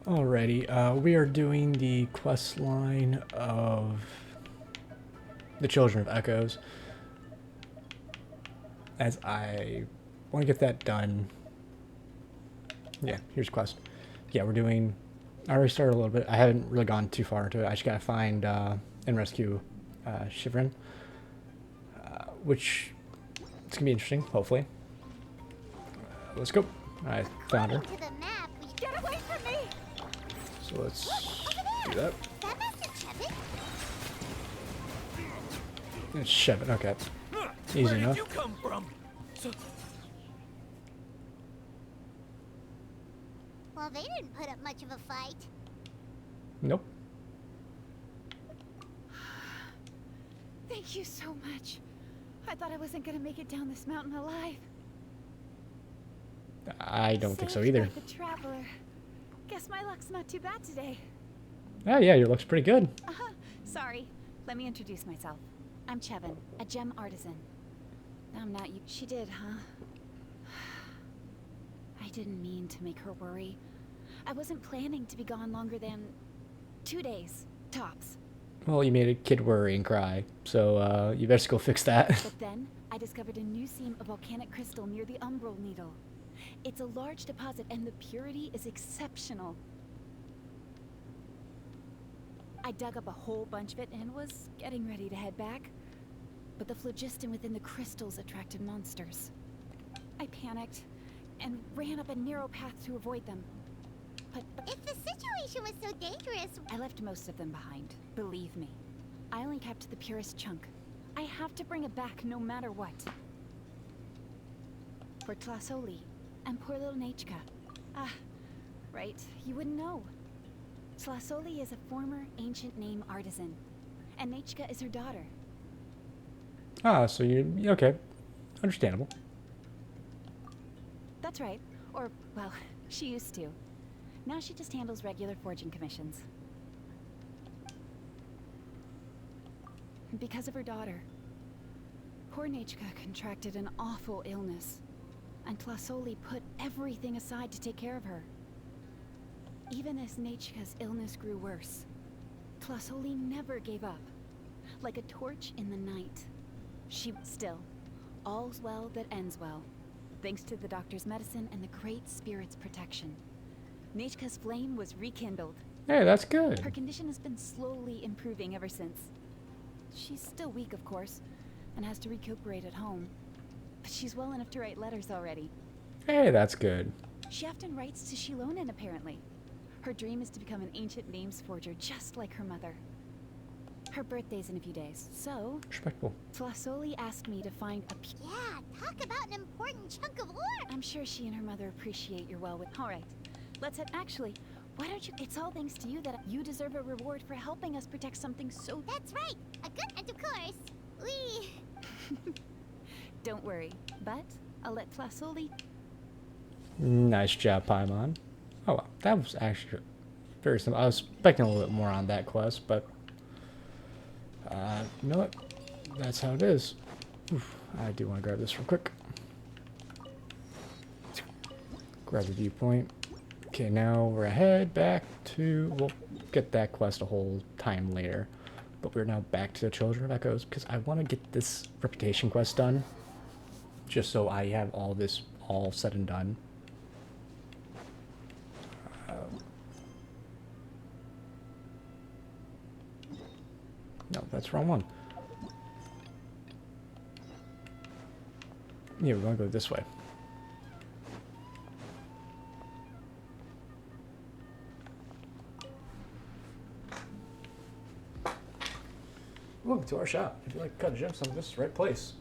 Alrighty, we are doing the quest line of the Children of Echoes. As I want to get that done. Yeah, here's quest. Yeah, we're doing. I already started a little bit. I haven't really gone too far into it. I just gotta find and rescue Cheven, which it's gonna be interesting. Hopefully, let's go. I found her. To the map, we get away from me. So let's do that. That Master Cheven? It's Cheven. Okay, easy Where enough. did you come from? Well, they didn't put up much of a fight. Nope. Thank you so much. I thought I wasn't gonna make it down this mountain alive. I don't think so Saved either. by the traveler. Guess my luck's not too bad today. Oh yeah, your looks pretty good. Sorry. Let me introduce myself. I'm Cheven, a gem artisan. I'm not you. She did, huh? I didn't mean to make her worry. I wasn't planning to be gone longer than 2 days, tops. Well, you made a kid worry and cry, so you best go fix that. But then, I discovered a new seam of volcanic crystal near the Umbral Needle. It's a large deposit, and the purity is exceptional. I dug up a whole bunch of it and was getting ready to head back. But the phlogiston within the crystals attracted monsters. I panicked and ran up a narrow path to avoid them. But If the situation was so dangerous, I left most of them behind, believe me. I only kept the purest chunk. I have to bring it back no matter what. For Tlasoli and poor little Nechka. Ah, right, you wouldn't know. Tlasoli is a former ancient name artisan, and Nechka is her daughter. Ah, so you okay? Understandable. That's right. Or, well, she used to. Now she just handles regular forging commissions. Because of her daughter. Poor Nechka contracted an awful illness, and Tlasoli put everything aside to take care of her. Even as Nechka's illness grew worse, Tlasoli never gave up. Like a torch in the night. She still, all's well that ends well. Thanks to the doctor's medicine and the Great Spirit's protection. Nechka's flame was rekindled. Hey, that's Her good. condition has been slowly improving ever since. She's still weak, of course, and has to recuperate at home. But she's well enough to write letters already. Hey, that's good. She often writes to Shilonen, apparently. Her dream is to become an ancient names forger, just like her mother. Her birthday's in a few days, so Respectable. Tlasoli asked me to find a yeah, talk about an important chunk of ore. I'm sure she and her mother appreciate your well with. All right, let's head. Actually, why don't you? It's all thanks to you that you deserve a reward for helping us protect something so. That's right, a good, and of course, we... Don't worry, but I'll let Tlasoli. Nice job, Paimon. Oh, wow. That was actually very simple. I was expecting a little bit more on that quest, but you know what? That's how it is. Oof, I do want to grab this real quick. Grab the viewpoint. Okay, now we're ahead back to. We'll get that quest a whole time later, but we're now back to the Children of Echoes because I want to get this reputation quest done, just so I have all this all said and done. No, that's the wrong one. Yeah, we're gonna go this way. Welcome to our shop. If you like to cut gems, this is the right place.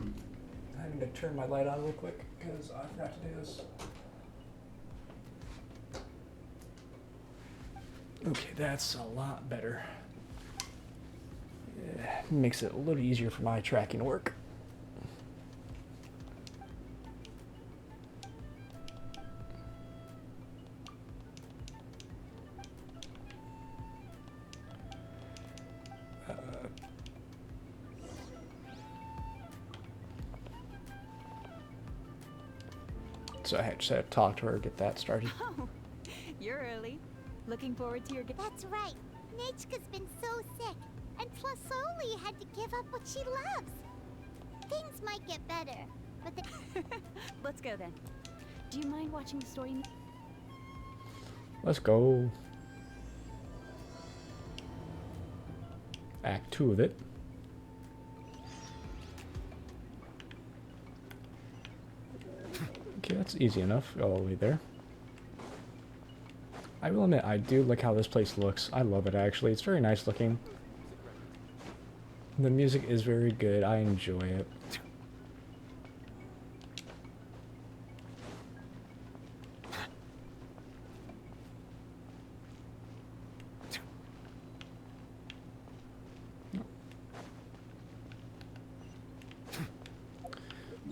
I'm gonna turn my light on real quick because I forgot to do this. Okay, that's a lot better. Yeah, makes it a little easier for my tracking to work. So I just had to talk to her, get that started. Oh, You're early. Looking forward to your That's right. Nechka's been so sick, and Tlasoli had to give up what she loves. Things might get better, but Let's go then. Do you mind watching the story? Let's go. Act 2 of it. Okay, that's easy enough. All the way there. I will admit, I do like how this place looks. I love it, actually. It's very nice looking. The music is very good. I enjoy it.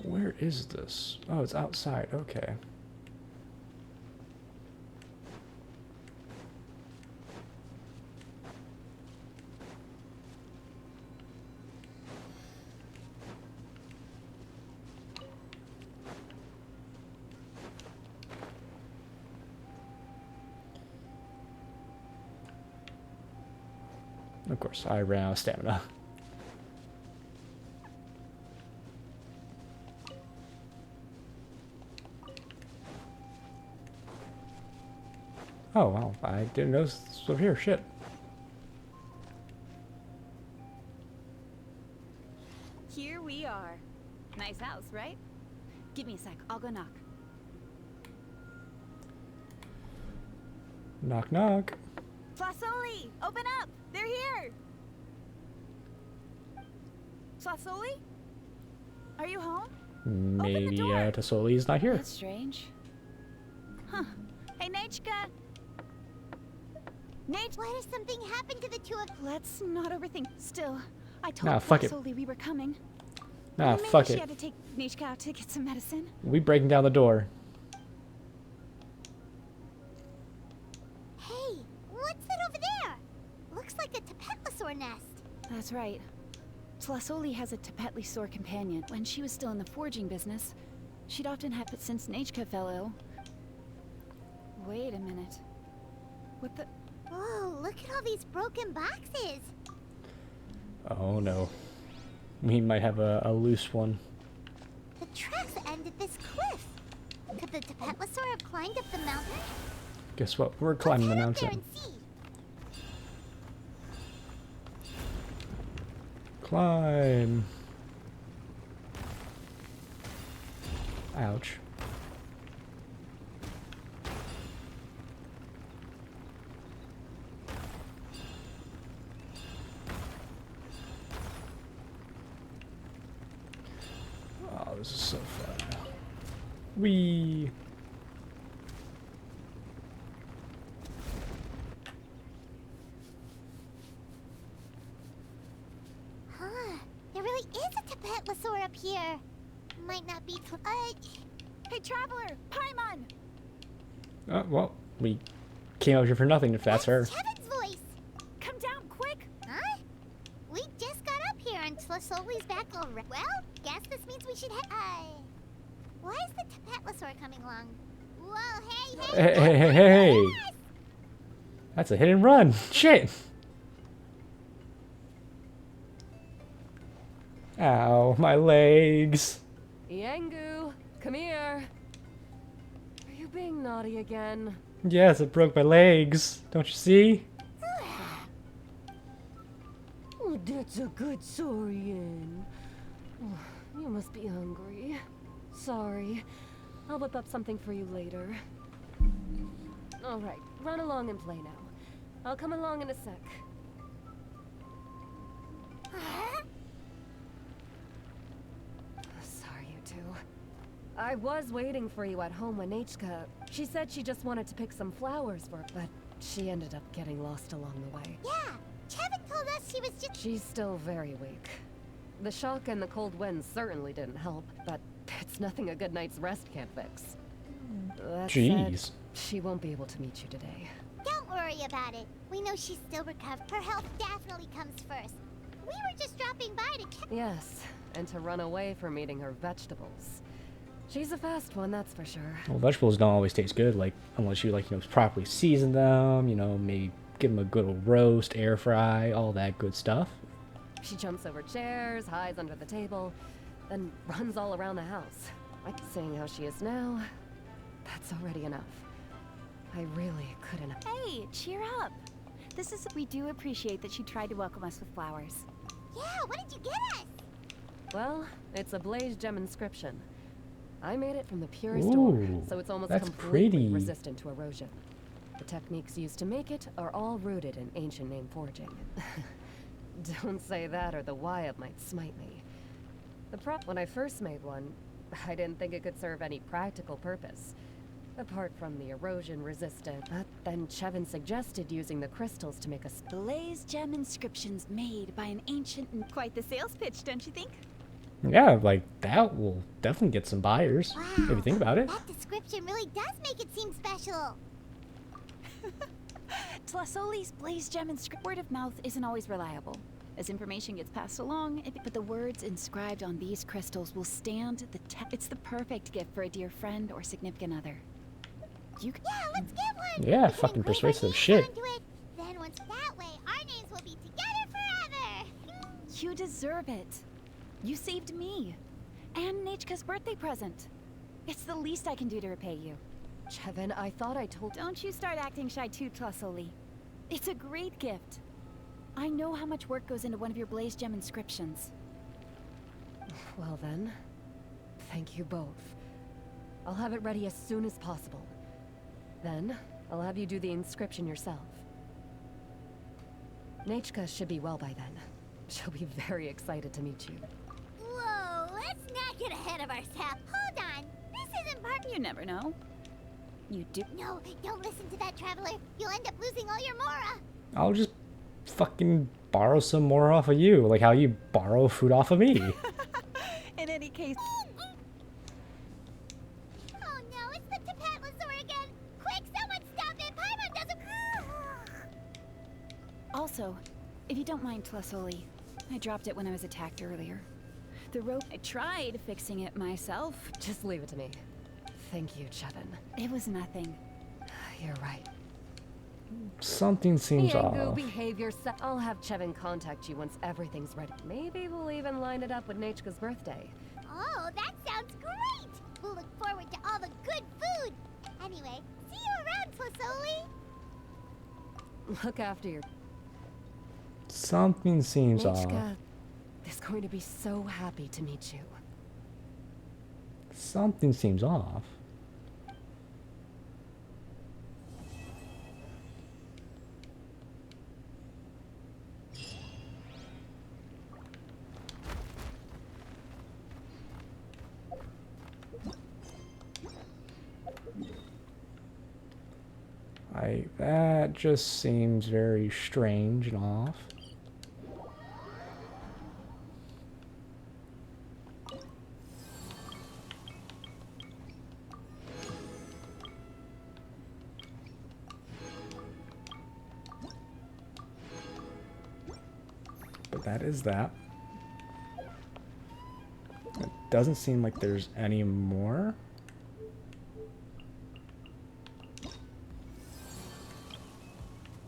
Where is this? Oh, it's outside. Okay. Of course, I ran out of stamina. Oh, wow. I didn't know this was over here. Shit. Here we are. Nice house, right? Give me a sec. I'll go knock. Knock, knock. Tlasoli! Open up! They're here! Tlasoli? Are you home? Maybe door. Tasoli's not here. That's strange. Huh. Hey, Nechka! Nate! what if something happened to the two of Let's not overthink. Still, I told Nah, fuck it. Tlasoli we were coming. Nah, Maybe fuck she it. had to take Nechka out to get some medicine. We breaking down the door. Hey, what's that over there? Looks like a Tapetlosaur nest. That's right. Tlasoli has a Tapetlosaur companion. When she was still in the forging business, she'd often have it since Nechka fell ill. Wait a minute. What the... Whoa, look at all these broken boxes. Oh no. We might have a loose one. The tracks ended this cliff. Could the Tapetlosaur have climbed up the mountain? Guess what? We're climbing the Let's head up mountain. there and see. Climb. Ouch. Oh, this is so fun. Whee! Huh, there really is a Tapetlosaur up here. Might not be Hey, Traveler! Paimon! Well, we came out here for nothing if that's her. Cheven's voice. Come down, quick! Huh? We just got up here and Tlasoli's back already. Well, guess this means we should head. Why is the Tapetlosaur coming along? Whoa, hey, Hey! That's a hit and run. Shit! Ow, my legs. Yengu, come here. Are you being naughty again? Yes, it broke my legs. Don't you see? Oh, that's a good Saurian. Oh, you must be hungry. Sorry. I'll whip up something for you later. Alright, run along and play now. I'll come along in a sec. Sorry, you two. I was waiting for you at home when Nechka... She said she just wanted to pick some flowers for... But she ended up getting lost along the way. Yeah, Cheven told us she was just. She's still very weak. The shock and the cold winds certainly didn't help, but it's nothing a good night's rest can't fix. That Jeez. said, she won't be able to meet you today. Don't worry about it. We know she's still recovered. Her health definitely comes first. We were just dropping by to check. Yes, and to run away from eating her vegetables. She's a fast one, that's for sure. Well, vegetables don't always taste good, like unless you like properly season them. Maybe give them a good old roast, air fry, all that good stuff. She jumps over chairs, hides under the table, then runs all around the house. Like seeing how she is now, that's already enough. I really couldn't. Hey, cheer up. We do appreciate that she tried to welcome us with flowers. Yeah, what did you get us? Well, it's a blaze gem inscription. I made it from the purest Ooh, ore, so it's almost that's completely pretty. resistant to erosion. The techniques used to make it are all rooted in ancient name forging. Don't say that or the Wyatt might smite me. When I first made one, I didn't think it could serve any practical purpose. Apart from the erosion resistant. But then Cheven suggested using the crystals to make a Blaze gem inscriptions made by an ancient and quite the sales pitch, don't you think? Yeah, like that will definitely get some buyers. Wow. If you think about it. That description really does make it seem special. Tlasoli's blaze gem inscription. Word of mouth isn't always reliable. As information gets passed along, but the words inscribed on these crystals will stand the test. It's the perfect gift for a dear friend or significant other. Yeah, let's get one. Yeah, We can fucking engrave our persuasive names shit. onto it. Then once that way, our names will be together forever. You deserve it. You saved me. And Nechka's birthday present. It's the least I can do to repay you. Cheven, I thought I told. Don't you start acting shy too, Tlasoli. It's a great gift. I know how much work goes into one of your blaze gem inscriptions. Well then, thank you both. I'll have it ready as soon as possible. Then, I'll have you do the inscription yourself. Nechka should be well by then. She'll be very excited to meet you. Whoa, let's not get ahead of ourselves. Hold on. This isn't part. You never know. You do. No, don't listen to that traveler. You'll end up losing all your mora. I'll just fucking borrow some more off of you, like how you borrow food off of me. In any case. Oh no, it's the Tapatlosaur again. Quick, someone stop it. Paimon doesn't. Also, if you don't mind, Tlasoli, I dropped it when I was attacked earlier. The rope. I tried fixing it myself. Just leave it to me. Thank you, Cheven. It was nothing. You're right. Something seems Yengu, off. behave yourself. I'll have Cheven contact you once everything's ready. Maybe we'll even line it up with Nechka's birthday. Oh, that sounds great. We'll look forward to all the good food. Anyway, see you around, Tlasoli. Look after your... Something seems off. Nechka is going to be so happy to meet you. Something seems off. That just seems very strange and off. But that is that. It doesn't seem like there's any more.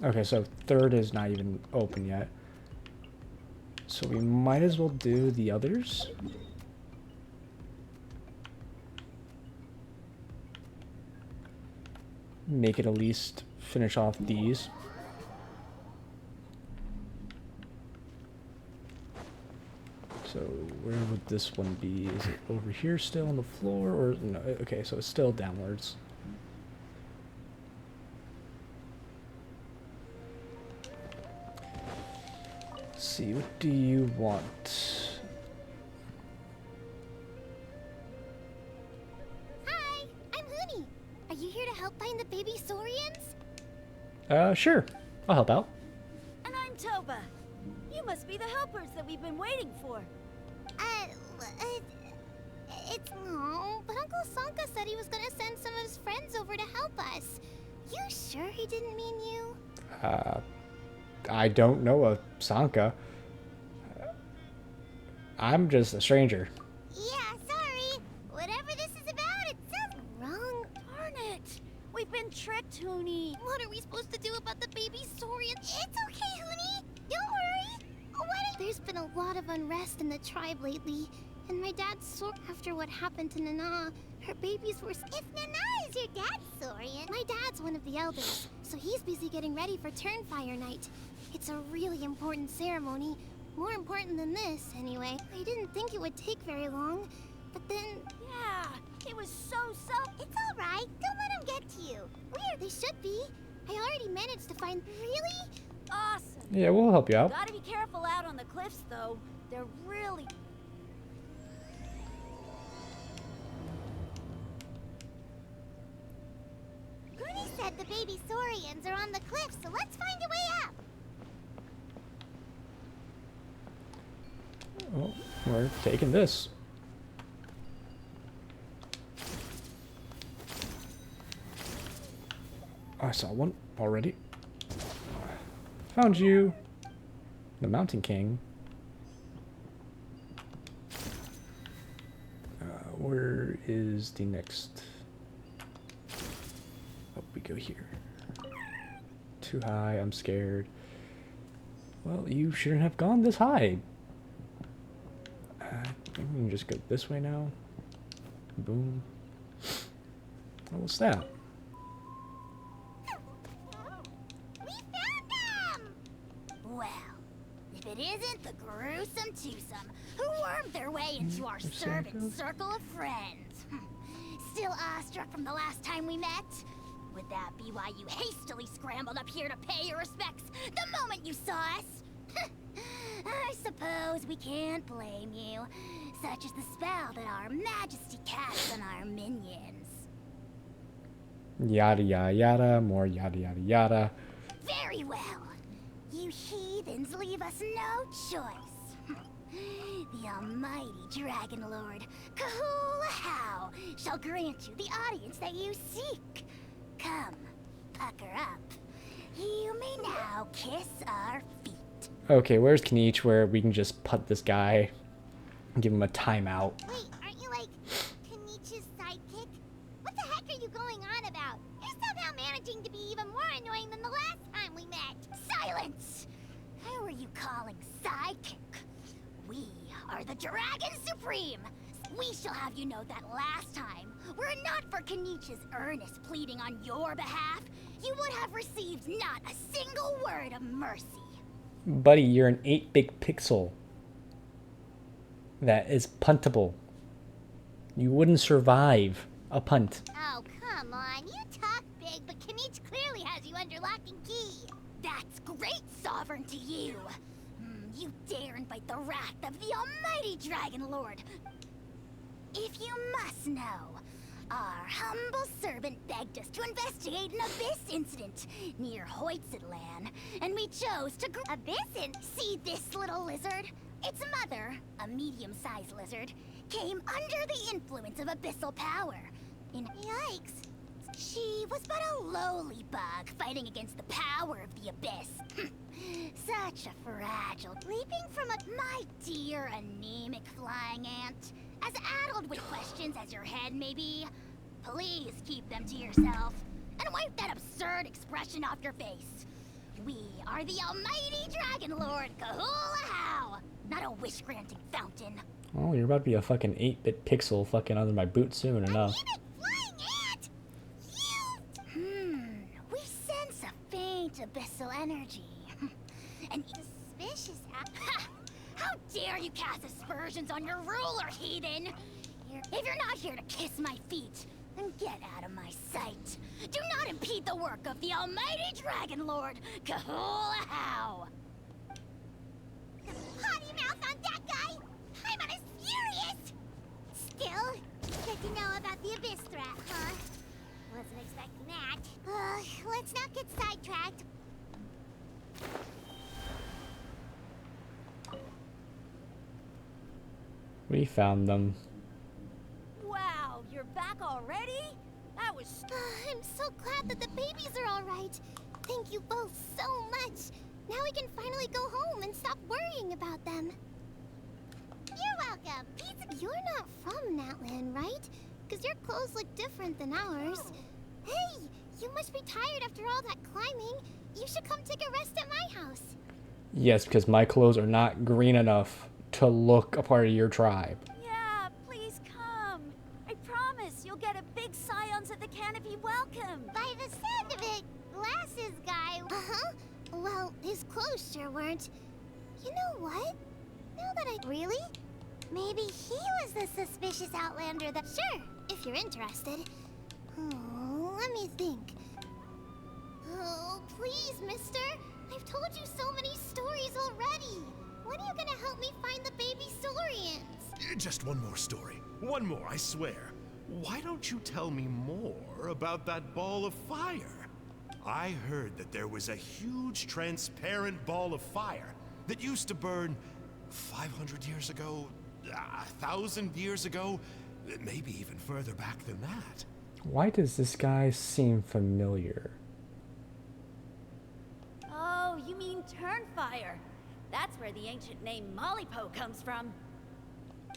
Okay, so third is not even open yet. So we might as well do the others. Make it at least finish off these. So where would this one be? Is it over here still on the floor or no? Okay, so it's still downwards. Let's see, what do you want? Hi, I'm Huni. Are you here to help find the baby saurians? Sure. I'll help out. And I'm Toba. You must be the helpers that we've been waiting for. It's no, but Uncle Sanka said he was gonna send some of his friends over to help us. You sure he didn't mean you? I don't know a Sanka. I'm just a stranger. Yeah, sorry. Whatever this is about, Hoonie. What are we supposed to do about the baby Saurian? It's okay, Hoonie. Don't worry. There's been a lot of unrest in the tribe lately, and my dad's sore after what happened to Nana. Her babies were. If Nana is your dad's Saurian, my dad's one of the elders, so he's busy getting ready for Turnfire Night. It's a really important ceremony, more important than this, anyway. I didn't think it would take very long, but then. Yeah, it was so. It's all right. Don't let them get to you. Weird, they should be. I already managed to find. Really? Awesome. Yeah, we'll help you out. Gotta be careful out on the cliffs, though. They're really. Goonie said the baby Saurians are on the cliff, so let's find a way up. Oh, we're taking this. I saw one already. Found you. The Mountain King. Where is the next? Oh, we go here. Too high, I'm scared. Well, you shouldn't have gone this high. Maybe we can just go this way now. Boom. Oh, what's that? We found them! Well, if it isn't the gruesome twosome who wormed their way into our servant circle of friends. Still awestruck from the last time we met? Would that be why you hastily scrambled up here to pay your respects the moment you saw us? I suppose we can't blame you. Such is the spell that our majesty casts on our minions. Yada yada yada, more yada yada yada. Very well. You heathens leave us no choice. The almighty Dragon Lord, Kahula shall grant you the audience that you seek. Come, pucker up. You may now kiss our feet. Okay, where's Kniech where we can just putt this guy and give him a timeout? Wait, aren't you like Kniech's sidekick? What the heck are you going on about? You're somehow managing to be even more annoying than the last time we met. Silence! Who are you calling sidekick? We are the Dragon Supreme. We shall have you know that last time, were it not for Kniech's earnest pleading on your behalf, you would have received not a single word of mercy. Buddy, you're an 8-bit pixel. That is puntable. You wouldn't survive a punt. Oh, come on. You talk big, but Kniech clearly has you under lock and key. That's great, Sovereign, to you. You dare invite the wrath of the almighty Dragon Lord. If you must know, our humble servant begged us to investigate an abyss incident near Hoytsidlan, and we chose to Abyss? See this little lizard? Its mother, a medium-sized lizard, came under the influence of abyssal power. Yikes. She was but a lowly bug fighting against the power of the abyss. Such a fragile. Leaping from my dear anemic flying ant, as addled with questions as your head may be, please keep them to yourself and wipe that absurd expression off your face. We are the almighty Dragon Lord Kahula, not a wish-granting fountain. Oh, you're about to be a fucking 8-bit pixel fucking under my boot soon enough. Flying ant! We sense a faint abyssal energy. An suspicious How dare you cast aspersions on your ruler, heathen! If you're not here to kiss my feet, then get out of my sight. Do not impede the work of the almighty Dragon Lord, Kahula. Potty mouth on that guy! I'm on his furious! Still, good to know about the abyss threat, huh? Wasn't expecting that. Let's not get sidetracked. We found them. Wow, you're back already? That was. I'm so glad that the babies are all right. Thank you both so much. Now we can finally go home and stop worrying about them. You're welcome. You're not from Natlan, right? Because your clothes look different than ours. Hey, You must be tired after all that climbing. You should come take a rest at my house. Yes, because my clothes are not green enough to look a part of your tribe. Yeah, please come. I promise you'll get a big Scions of the Canopy welcome. By the sound of it, glasses guy. Uh-huh. Well, his clothes sure weren't. You know what? Now that I... Really? Maybe he was the suspicious outlander that... Sure, if you're interested. Oh, let me think. Oh, please, mister. I've told you so many stories already. When are you gonna help me find the baby Saurians? Just one more story. One more, I swear. Why don't you tell me more about that ball of fire? I heard that there was a huge transparent ball of fire that used to burn 500 years ago, 1,000 years ago, maybe even further back than that. Why does this guy seem familiar? Oh, you mean Turnfire. That's where the ancient name Mollypo comes from.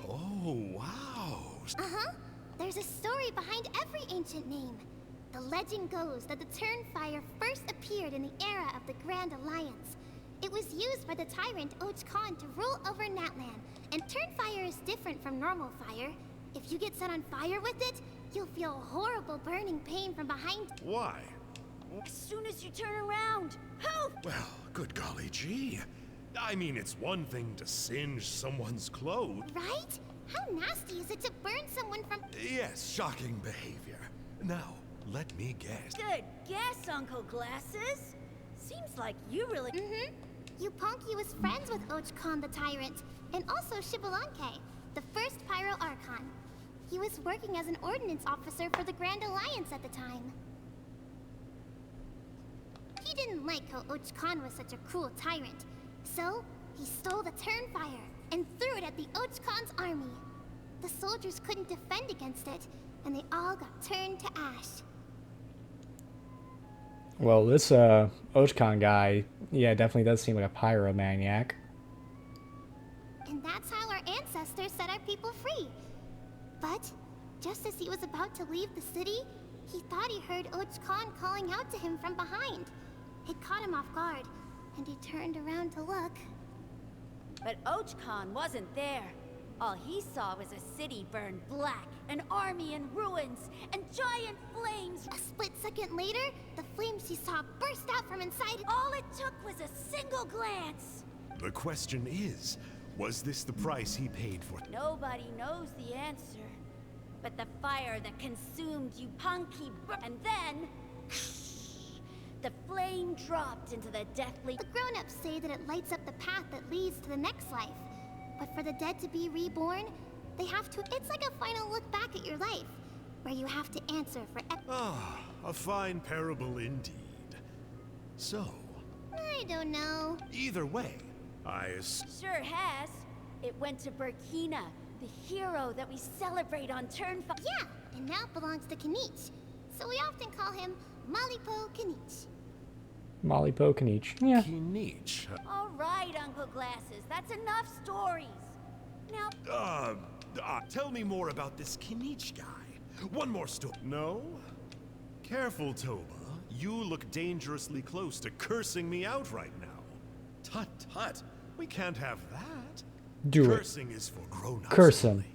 Oh, wow. Uh-huh. There's a story behind every ancient name. The legend goes that the Turnfire first appeared in the era of the Grand Alliance. It was used by the tyrant Och Khan to rule over Natlan, and Turnfire is different from normal fire. If you get set on fire with it, you'll feel a horrible burning pain from behind. Why? As soon as you turn around. Poof! Well, good golly gee. I mean, it's one thing to singe someone's clothes. Right? How nasty is it to burn someone from... Yes, shocking behavior. Now, let me guess. Good guess, Uncle Glasses. Seems like you really... Mm-hmm. Yupanqui was friends with Och Khan the Tyrant, and also Shibalanke, the first Pyro Archon. He was working as an ordnance officer for the Grand Alliance at the time. He didn't like how Och Khan was such a cruel tyrant, so he stole the Turnfire and threw it at the Och Khan's army. The soldiers couldn't defend against it, and they all got turned to ash. Well, this Ochcon guy, yeah, definitely does seem like a pyromaniac. And that's how our ancestors set our people free. But just as he was about to leave the city, he thought he heard Och Khan calling out to him from behind. It caught him off guard, and he turned around to look. But Och Khan wasn't there. All he saw was a city burned black, an army in ruins, and giant flames. A split second later, the flames he saw burst out from inside. All it took was a single glance. The question is, was this the price he paid for? Nobody knows the answer. But the fire that consumed Yupanqui and then... the flame dropped into the deathly... The grown-ups say that it lights up the path that leads to the next life. But for the dead to be reborn, they have to... It's like a final look back at your life, where you have to answer for... Ah, a fine parable indeed. So, I don't know. either way, Sure has. It went to Burkina, the hero that we celebrate on Turnfire. Yeah, and now belongs to Kanich. So we often call him Malipo Kanich. Molly Pokenich. Yeah. Kinich. All right, Uncle Glasses, that's enough stories. Now, Tell me more about this Kinich guy. One more story. No? Careful, Toba. You look dangerously close to cursing me out right now. Tut tut. We can't have that. Do it. Cursing is for grown-ups. Curse him. only.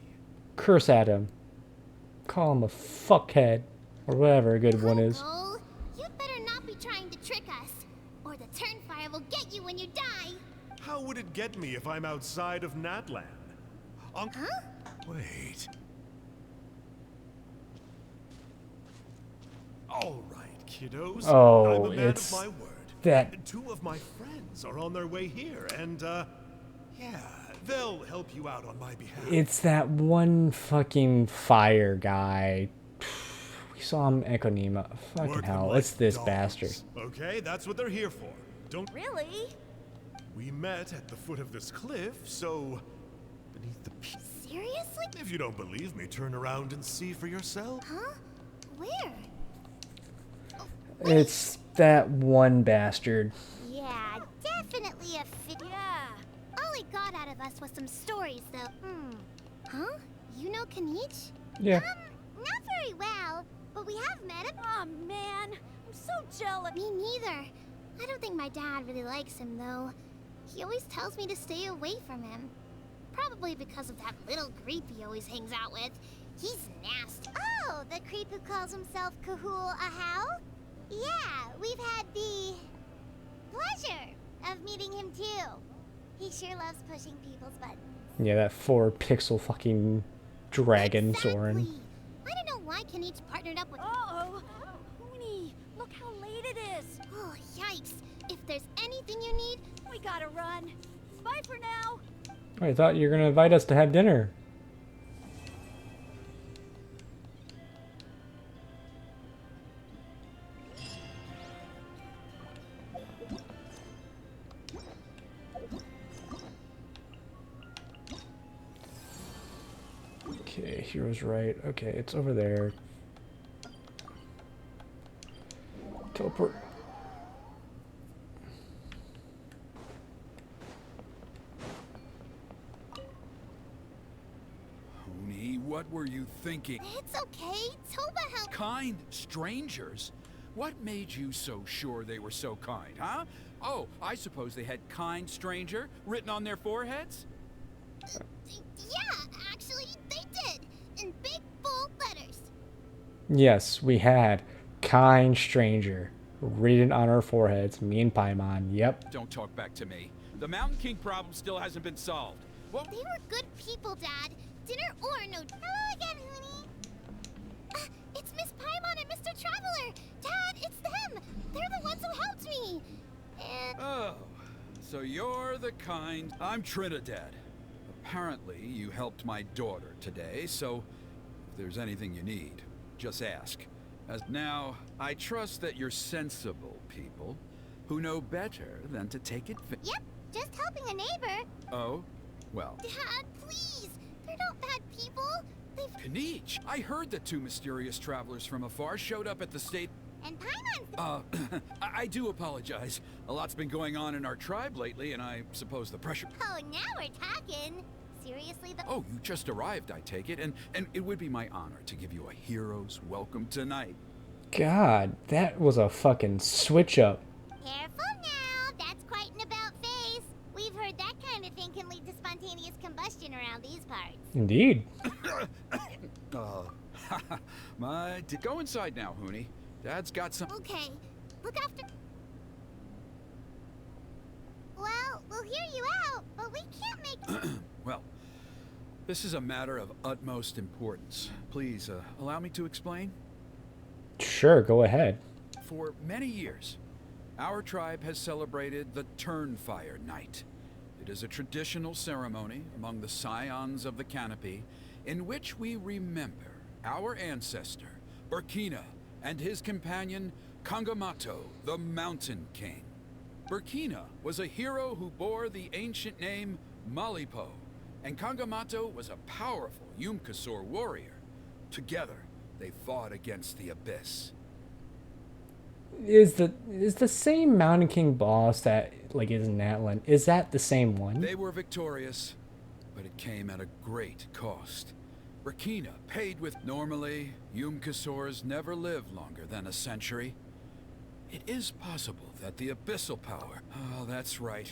Curse at him. Call him a fuckhead. Or whatever a good one is. Uncle, you'd better not be trying to trick us, or the Turnfire will get you when you die. How would it get me if I'm outside of Natlan? Huh? Wait. All right, kiddos. Oh, I'm a man it's of my word. that- Two of my friends are on their way here, and yeah, they'll help you out on my behalf. It's that one fucking fire guy. We saw him in Ekonima. Fucking Work them hell. like It's this dogs. bastard. Okay, that's what they're here for. Don't. really? We met at the foot of this cliff, so beneath the. Seriously? If you don't believe me, turn around and see for yourself. Huh? Where? It's that one bastard. Yeah, definitely a fit. Yeah. All he got out of us was some stories, though. Huh? You know Kanich? Yeah. Not very well, but we have met him. Oh man, I'm so jealous. Me neither. I don't think my dad really likes him, though. He always tells me to stay away from him. Probably because of that little creep he always hangs out with. He's nasty. Oh, the creep who calls himself Kahul Ahau? Yeah, we've had the pleasure of meeting him too. He sure loves pushing people's buttons. Yeah, that 4-pixel fucking dragon Soren. Exactly. I don't know why Ken each partnered up with. Uh-oh. Hoonie, look how late it is. Oh, yikes. If there's anything you need, We gotta run. Bye for now. I thought you were gonna invite us to have dinner. Okay, hero's right. Okay, it's over there. Teleport. Hoonie, what were you thinking? it's okay. Toba helped. Kind strangers? What made you so sure they were so kind, huh? Oh, I suppose they had kind stranger written on their foreheads? Yeah, actually, they did. In big, bold letters. Yes, we had kind stranger written on our foreheads. Me and Paimon. Yep. Don't talk back to me. The Mountain King problem still hasn't been solved. Well, They were good people, Dad. Dinner or no. Hello again, Hoonie. It's Miss Paimon and Mr. Traveler. Dad, it's them. They're the ones who helped me. And oh, so you're the kind... I'm Trinidad. Apparently, you helped my daughter today, so if there's anything you need, just ask. As now, I trust that you're sensible people who know better than to take it. yep, just helping a neighbor. Oh, well. Dad, please. They're not bad people. They've Kanich, I heard that 2 mysterious travelers from afar showed up at the state. and Paimon. I do apologize. A lot's been going on in our tribe lately, and I suppose the pressure. Oh, now we're talking. Seriously, the. Oh, you just arrived, I take it, and it would be my honor to give you a hero's welcome tonight. God, that was a fucking switch up. Careful now. That's quite an about face. We've heard that kind of thing can lead to spontaneous combustion around these parts. Indeed. Go inside now, Hoonie. Dad's got some. Okay, look after. Well, we'll hear you out, but we can't make. Well, this is a matter of utmost importance. Please, allow me to explain. Sure, go ahead. For many years, our tribe has celebrated the Turnfire Night. It is a traditional ceremony among the scions of the canopy in which we remember our ancestor, Burkina, and his companion, Kangamato, the Mountain King. Burkina was a hero who bore the ancient name Malipo, and Kangamato was a powerful Yumkasor warrior. Together, they fought against the Abyss. Is the same Mountain King boss that like is in Atlan? Is that the same one? They were victorious, but it came at a great cost. Burkina paid with. Normally, Yumkasors never live longer than a century. It is possible that the abyssal power. Oh, that's right.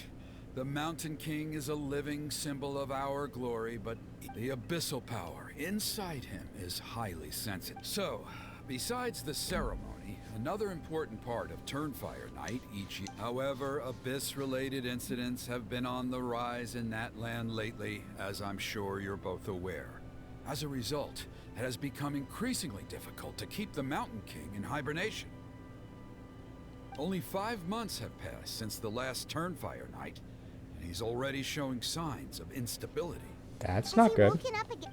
The Mountain King is a living symbol of our glory, but the abyssal power inside him is highly sensitive. So, besides the ceremony, another important part of Turnfire Night each year. However, abyss-related incidents have been on the rise in that land lately, as I'm sure you're both aware. As a result, it has become increasingly difficult to keep the Mountain King in hibernation. Only 5 months have passed since the last Turnfire Night, and he's already showing signs of instability. That's Has not he good. woken up again?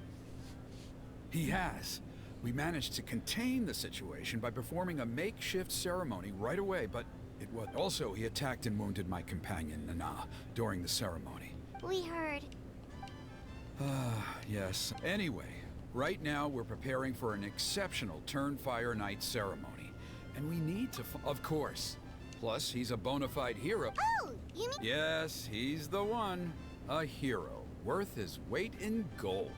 He has. We managed to contain the situation by performing a makeshift ceremony right away, but it was also he attacked and wounded my companion, Nana, during the ceremony. We heard. Yes. Anyway, right now we're preparing for an exceptional Turnfire Night ceremony, and we need to of course. Plus, he's a bona fide hero. Oh, you mean? Yes, he's the one. A hero, worth his weight in gold.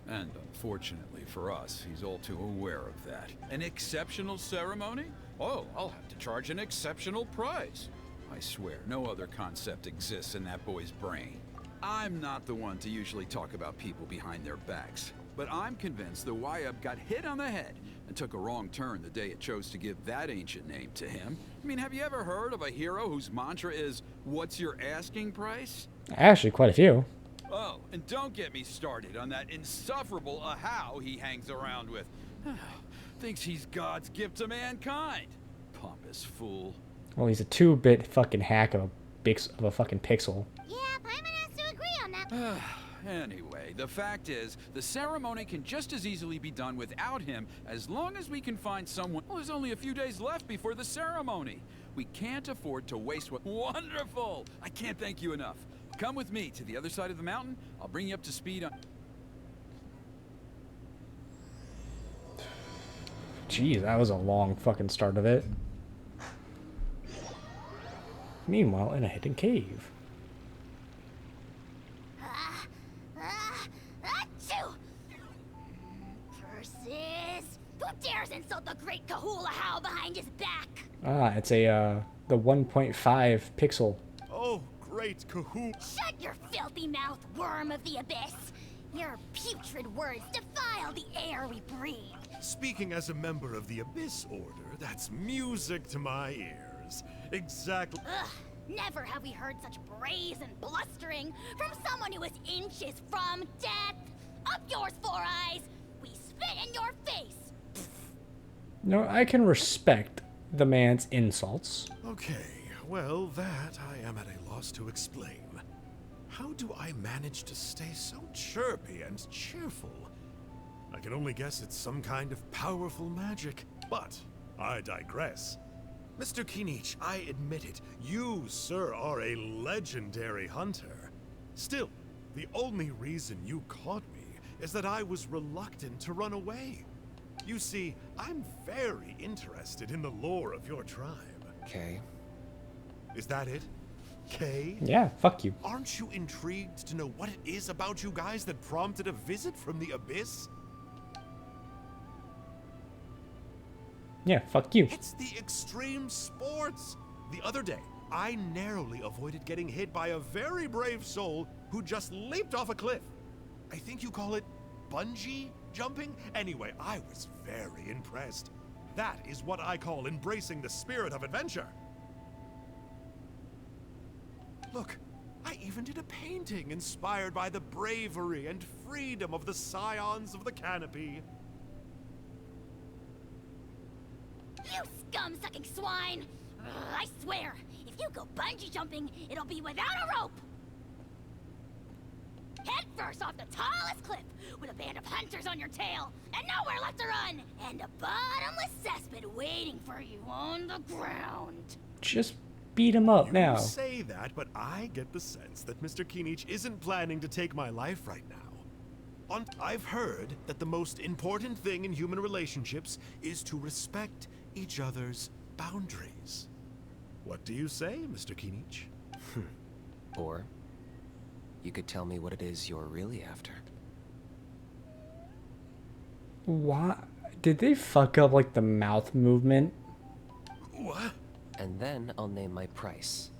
And unfortunately for us, he's all too aware of that. An exceptional ceremony? Oh, I'll have to charge an exceptional price. I swear, no other concept exists in that boy's brain. I'm not the one to usually talk about people behind their backs, but I'm convinced the Wyub got hit on the head and took a wrong turn the day it chose to give that ancient name to him. I mean, have you ever heard of a hero whose mantra is, "What's your asking price?" Actually, quite a few. Oh, and don't get me started on that insufferable Ahau he hangs around with. Thinks he's God's gift to mankind. Pompous fool. Well, he's a 2-bit fucking hack of a fucking pixel. Yeah, Paimon has to agree on that. Anyway, the fact is, the ceremony can just as easily be done without him as long as we can find someone. Well, there's only a few days left before the ceremony. We can't afford to waste what. Wonderful! I can't thank you enough. Come with me to the other side of the mountain. I'll bring you up to speed on. Jeez, that was a long fucking start of it. Meanwhile, in a hidden cave. Achoo! Curses! Who dares insult the great Kahula How behind his back? Ah, it's a, the 1.5 pixel. Oh, great Kahoo! Shut your filthy mouth, worm of the abyss! Your putrid words defile the air we breathe. Speaking as a member of the Abyss Order, that's music to my ears. Exactly. Ugh, never have we heard such brazen blustering from someone who is inches from death. Up yours, Four Eyes! We spit in your face! No, I can respect the man's insults. Okay, well, that I am at a loss to explain. How do I manage to stay so chirpy and cheerful? I can only guess it's some kind of powerful magic, but I digress. Mr. Kinich, I admit it, you, sir, are a legendary hunter. Still, the only reason you caught me is that I was reluctant to run away. You see, I'm very interested in the lore of your tribe. Okay. Is that it? Kay? Yeah, fuck you. Aren't you intrigued to know what it is about you guys that prompted a visit from the Abyss? Yeah, fuck you. It's the extreme sports! The other day, I narrowly avoided getting hit by a very brave soul who just leaped off a cliff. I think you call it bungee jumping? Anyway, I was very impressed. That is what I call embracing the spirit of adventure. Look, I even did a painting inspired by the bravery and freedom of the scions of the canopy. You scum-sucking swine! Ugh, I swear, if you go bungee jumping, it'll be without a rope! Head first off the tallest cliff, with a band of hunters on your tail, and nowhere left to run, and a bottomless cesspit waiting for you on the ground. Just beat him up now. You say that, but I get the sense that Mr. Kinich isn't planning to take my life right now. I've heard that the most important thing in human relationships is to respect each other's boundaries. What do you say, Mr. Kinich? Or you could tell me what it is you're really after. Why? Did they fuck up, like, the mouth movement? What? And then I'll name my price.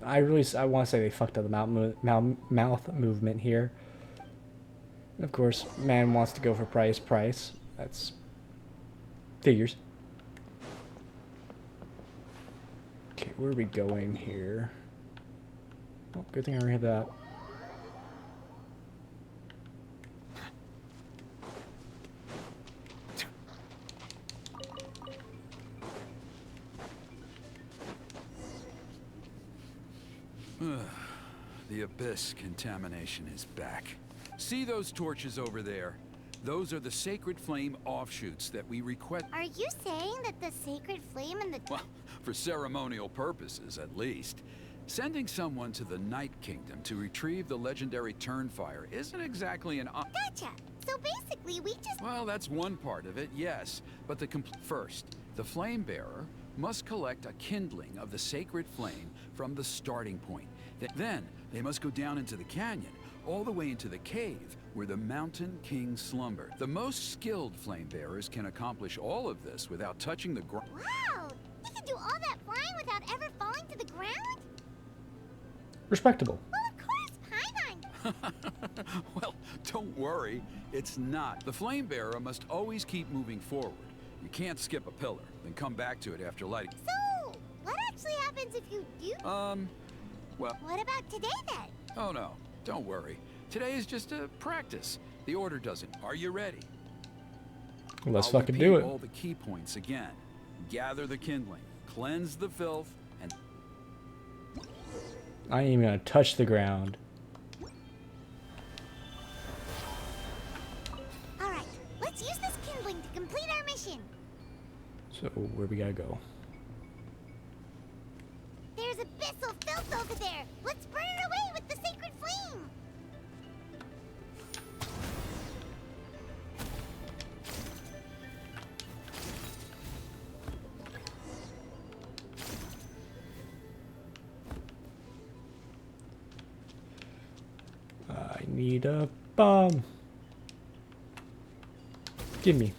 I want to say they fucked up the mouth movement here. Of course, man wants to go for price. That's figures. Okay, where are we going here? Oh, good thing I already had that. The Abyss contamination is back. See those torches over there? Those are the sacred flame offshoots that we request. Are you saying that the sacred flame and the... Well, for ceremonial purposes, at least. Sending someone to the Night Kingdom to retrieve the legendary Turnfire isn't exactly an... Gotcha! So basically, we just... Well, that's one part of it, yes. But first, the Flame Bearer must collect a kindling of the sacred flame from the starting point. Then, they must go down into the canyon, all the way into the cave where the Mountain King slumbered. The most skilled flame bearers can accomplish all of this without touching the ground. Wow! He can do all that flying without ever falling to the ground? Respectable. Well, of course, Paimon. Well, don't worry. It's not. The flame bearer must always keep moving forward. You can't skip a pillar, then come back to it after lighting. So, what actually happens if you do? Well... What about today, then? Oh, no. Don't worry. Today is just a practice. The order doesn't. Are you ready? Let's I'll fucking repeat do it. all the key points again. Gather the kindling, cleanse the filth, and... I ain't even gonna touch the ground. Alright, let's use this kindling to complete our mission. So, where we gotta go? There's abyssal filth over there. Let's burn it away with the sacred flame. I need a bomb. Give me.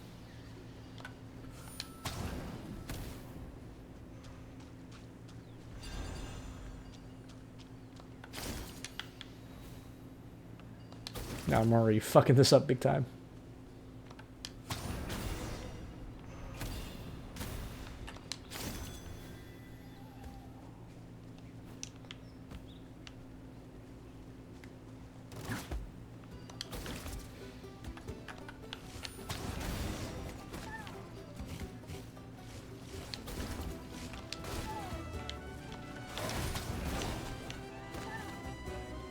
Now I'm already fucking this up big time.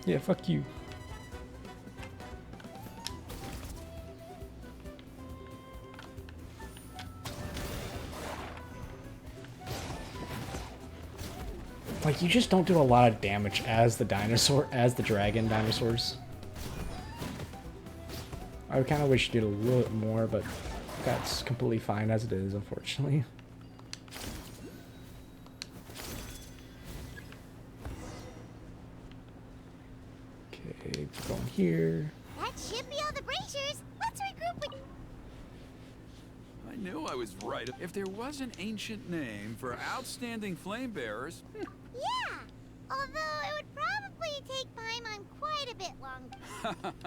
Yeah, fuck you. Like, you just don't do a lot of damage as the dinosaur, as the dragon dinosaurs. I kind of wish you did a little bit more, but that's completely fine as it is, unfortunately. Okay, going here. That should be all the braziers. Let's regroup with... I knew I was right. If there was an ancient name for outstanding flame bearers... Yeah, although it would probably take Paimon quite a bit longer.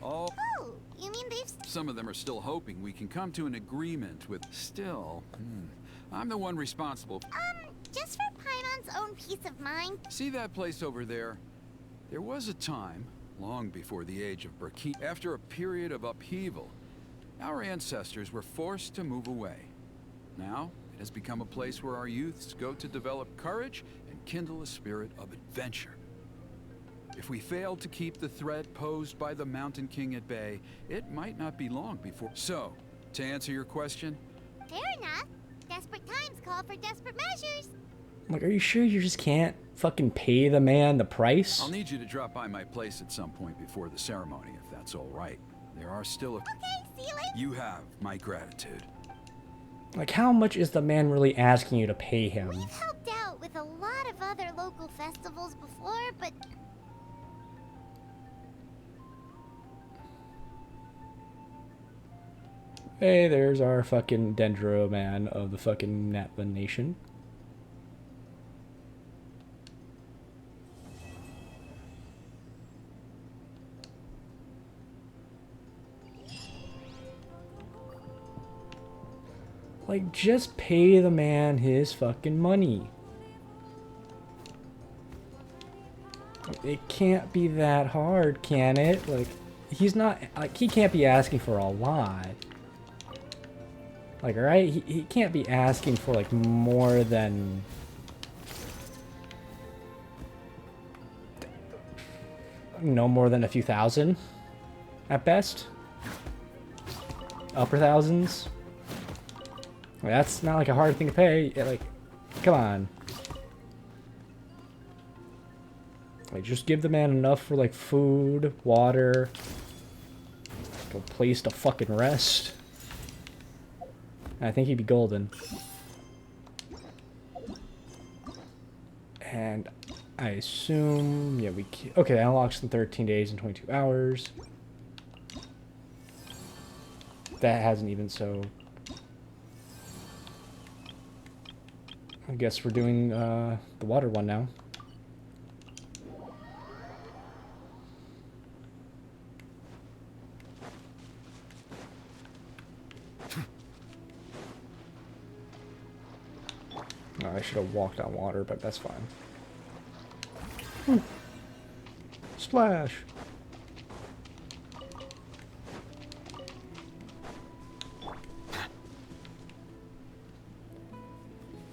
Oh, Oh, you mean they've... some of them are still hoping we can come to an agreement with... Still, I'm the one responsible. Just for Paimon's own peace of mind. See that place over there? There was a time, long before the age of Burkina, after a period of upheaval, our ancestors were forced to move away. Now, it has become a place where our youths go to develop courage and kindle a spirit of adventure. If we fail to keep the threat posed by the Mountain King at bay, it might not be long before... So, to answer your question... Fair enough. Desperate times call for desperate measures. Like, are you sure you just can't fucking pay the man the price? I'll need you to drop by my place at some point before the ceremony, if that's all right. There are still a... Okay, see you later. You have my gratitude. Like, how much is the man really asking you to pay him? We've helped out with a lot of other local festivals before, but... Hey, there's our fucking Dendro man of the fucking Natva Nation. Like, just pay the man his fucking money. It can't be that hard, can it? Like, he's not, like, he can't be asking for a lot. Like, alright, he can't be asking for, like, more than... No more than a few thousand, at best. Upper thousands. Like, that's not, like, a hard thing to pay. Like, come on. Like, just give the man enough for, like, food, water, a place to fucking rest. I think he'd be golden. And I assume, yeah, okay, that unlocks in 13 days and 22 hours. That hasn't even, so I guess we're doing the water one now. Oh, I should have walked on water, but that's fine. Splash!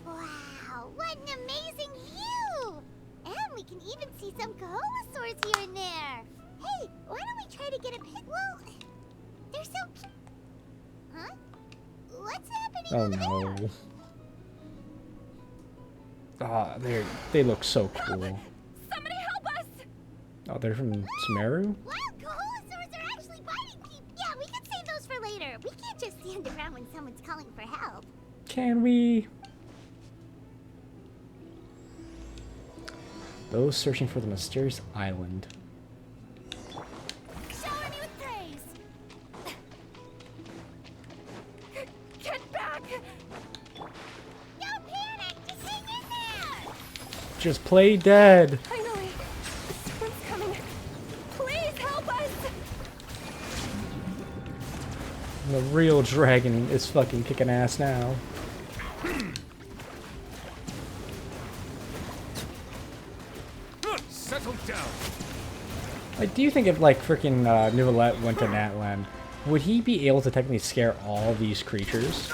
Wow, what an amazing view! And we can even see some Coholosaurs here and there. Hey, why don't we try to get a pic? Well, they're so cute. Huh? What's happening Oh over no. there? Ah, they look so cool. Somebody help us! Oh, they're from Sumeru? Wild Coholosaurs are actually biting people. Yeah, we can save those for later. We can't just stand around when someone's calling for help. Can we? Those searching for the mysterious island. Shower me with praise. Get back! Don't panic, just hang in there. Just play dead! Finally! The storm's coming! Please help us! The real dragon is fucking kicking ass now. Settle down. Like, do you think if, like, freaking Neuvillette went to Natland, would he be able to technically scare all these creatures?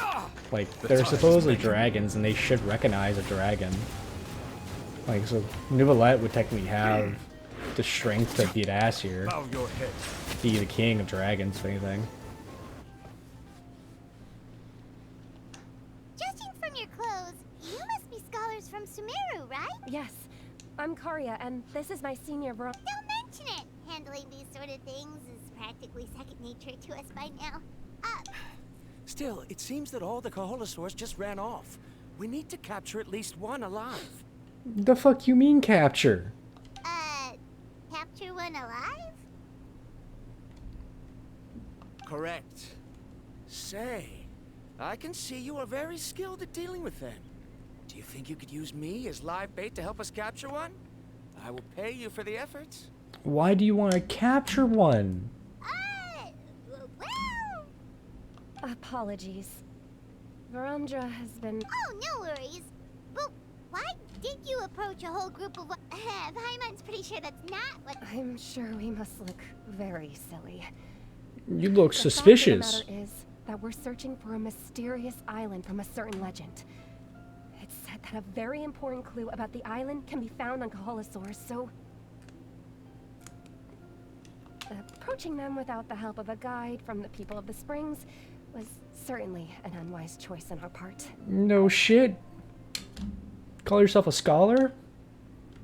Like, they're supposedly dragons, and they should recognize a dragon. Like, so Neuvillette would technically have the strength to beat ass here. Bow your head. Be the king of dragons, if anything. Judging from your clothes, you must be scholars from Sumeru, right? Yes, I'm Karya, and this is my senior bro. Don't mention it. Handling these sort of things is practically second nature to us by now. Still, it seems that all the Coholosaurs just ran off. We need to capture at least one alive. The fuck you mean capture? Capture one alive? Correct. Say, I can see you are very skilled at dealing with them. Do you think you could use me as live bait to help us capture one? I will pay you for the efforts. Why do you want to capture one? Well... Apologies. Verandra has been... Oh, no worries. But why did you approach a whole group of... Paimon's pretty sure that's not what... I'm sure we must look very silly. You look The fact of the suspicious. matter is that we're searching for a mysterious island from a certain legend. It's said that a very important clue about the island can be found on Coholosaurs, so... approaching them without the help of a guide from the people of the Springs was certainly an unwise choice on our part. No shit. Call yourself a scholar?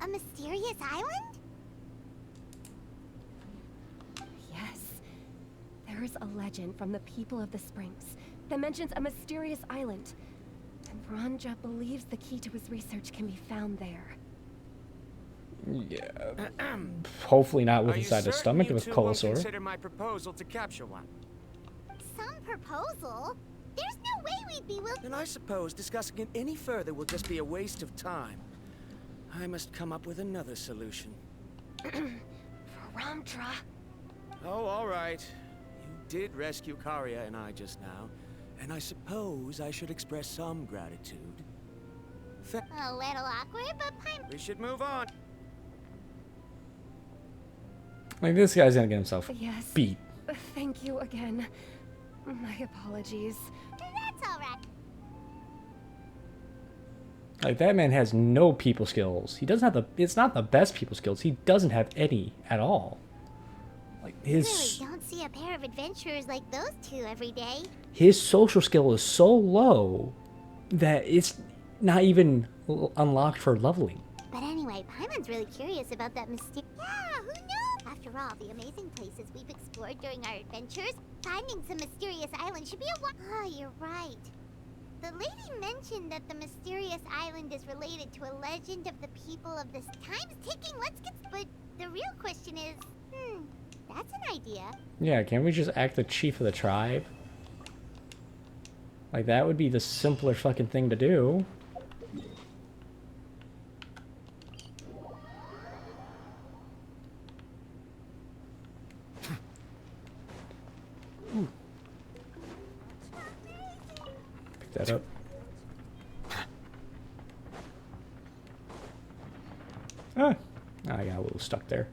A mysterious island? Yes. There is a legend from the people of the Springs that mentions a mysterious island. And Verandra believes the key to his research can be found there. Yeah. Hopefully not with Are you inside the certain stomach you with two won't Colosaur. consider my proposal to capture one? Some proposal? There's no way we'd be willing... Then I suppose discussing it any further will just be a waste of time. I must come up with another solution. Verandra! Oh, all right. You did rescue Karya and I just now, and I suppose I should express some gratitude. A little awkward, but Paimon... We should move on. Like, this guy's gonna get himself Yes. beat. Thank you again. My apologies. That's alright. Like, that man has no people skills. He doesn't have the... It's not the best people skills. He doesn't have any at all. Like, his... Really don't see a pair of adventurers like those two every day. His social skill is so low that it's not even unlocked for leveling. But anyway, Paimon's really curious about that mysterious... Yeah, who knows? After all, the amazing places we've explored during our adventures, finding some mysterious island should be a... Oh, you're right. the lady mentioned that the mysterious island is related to a legend of the people of this time's ticking. But the real question is, that's an idea. Yeah, can't we just act the chief of the tribe? Like, that would be the simpler fucking thing to do. Pick that up. Ah, I got a little stuck there.